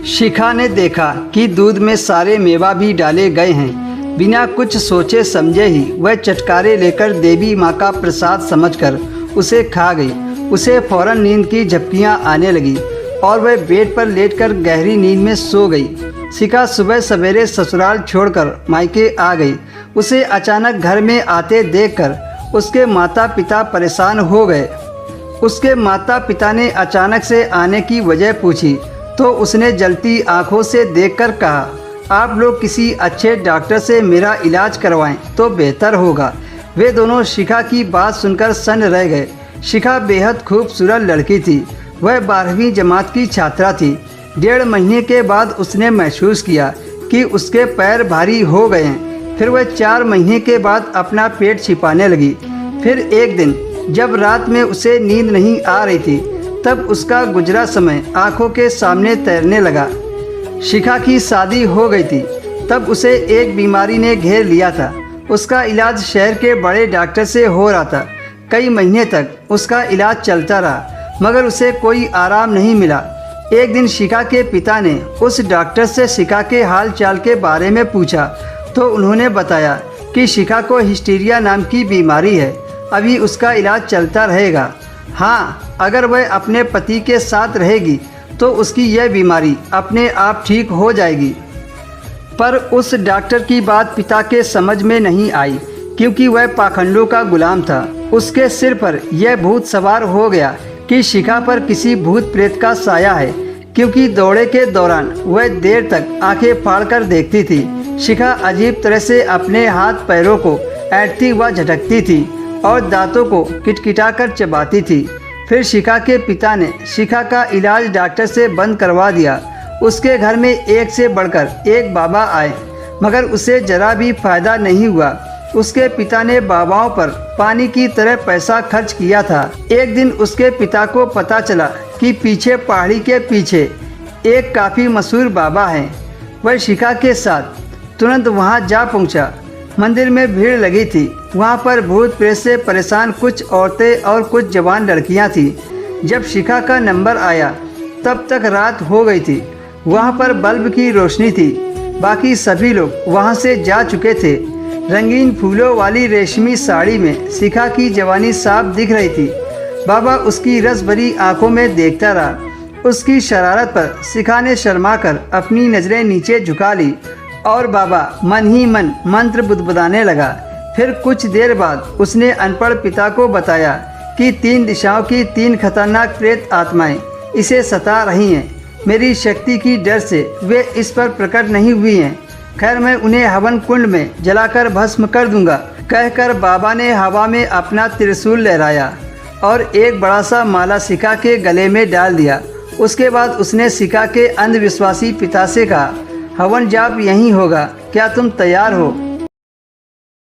शिखा ने देखा कि दूध में सारे मेवा भी डाले गए हैं। बिना कुछ सोचे समझे ही वह चटकारे लेकर देवी माँ का प्रसाद समझकर उसे खा गई। उसे फौरन नींद की झपकियाँ आने लगी और वह बेड पर लेटकर गहरी नींद में सो गई। शिखा सुबह सवेरे ससुराल छोड़कर मायके आ गई। उसे अचानक घर में आते देखकर उसके माता पिता परेशान हो गए। उसके माता पिता ने अचानक से आने की वजह पूछी तो उसने जलती आंखों से देखकर कहा, आप लोग किसी अच्छे डॉक्टर से मेरा इलाज करवाएं तो बेहतर होगा। वे दोनों शिखा की बात सुनकर सन्न रह गए। शिखा बेहद खूबसूरत लड़की थी। वह 12वीं जमात की छात्रा थी। 1.5 महीने के बाद उसने महसूस किया कि उसके पैर भारी हो गए हैं। फिर वह 4 महीने के बाद अपना पेट छिपाने लगी। फिर एक दिन जब रात में उसे नींद नहीं आ रही थी तब उसका गुजरा समय आंखों के सामने तैरने लगा। शिखा की शादी हो गई थी। तब उसे एक बीमारी ने घेर लिया था। उसका इलाज शहर के बड़े डॉक्टर से हो रहा था। कई महीने तक उसका इलाज चलता रहा मगर उसे कोई आराम नहीं मिला। एक दिन शिखा के पिता ने उस डॉक्टर से शिखा के हाल चाल के बारे में पूछा तो उन्होंने बताया कि शिखा को हिस्टीरिया नाम की बीमारी है। अभी उसका इलाज चलता रहेगा। हाँ, अगर वह अपने पति के साथ रहेगी तो उसकी यह बीमारी अपने आप ठीक हो जाएगी। पर उस डॉक्टर की बात पिता के समझ में नहीं आई क्योंकि वह पाखंडों का गुलाम था। उसके सिर पर यह भूत सवार हो गया कि शिखा पर किसी भूत प्रेत का साया है, क्योंकि दौड़े के दौरान वह देर तक आंखें फाड़कर देखती थी। शिखा अजीब तरह से अपने हाथ पैरों को ऐंठती व झटकती थी और दांतों को किटकिटाकर चबाती थी। फिर शिखा के पिता ने शिखा का इलाज डॉक्टर से बंद करवा दिया। उसके घर में एक से बढ़कर एक बाबा आए मगर उसे जरा भी फायदा नहीं हुआ। उसके पिता ने बाबाओं पर पानी की तरह पैसा खर्च किया था। एक दिन उसके पिता को पता चला कि पीछे पहाड़ी के पीछे एक काफ़ी मशहूर बाबा है। वह शिखा के साथ तुरंत वहां जा पहुंचा। मंदिर में भीड़ लगी थी। वहां पर भूत प्रेत से परेशान कुछ औरतें और कुछ जवान लड़कियां थी। जब शिखा का नंबर आया तब तक रात हो गई थी। वहां पर बल्ब की रोशनी थी। बाकी सभी लोग वहां से जा चुके थे। रंगीन फूलों वाली रेशमी साड़ी में शिखा की जवानी साफ दिख रही थी। बाबा उसकी रस भरी आंखों में देखता रहा। उसकी शरारत पर शिखा ने शर्मा कर अपनी नज़रें नीचे झुका ली और बाबा मन ही मन मंत्र बुदबुदाने लगा। फिर कुछ देर बाद उसने अनपढ़ पिता को बताया कि 3 दिशाओं की 3 खतरनाक प्रेत आत्माएं इसे सता रही हैं। मेरी शक्ति की डर से वे इस पर प्रकट नहीं हुई हैं। खैर, मैं उन्हें हवन कुंड में जलाकर भस्म कर दूंगा। कहकर बाबा ने हवा में अपना त्रिशूल लहराया और एक बड़ा सा माला शिखा के गले में डाल दिया। उसके बाद उसने शिखा के अंधविश्वासी पिता से कहा, हवन जाप यहीं होगा, क्या तुम तैयार हो?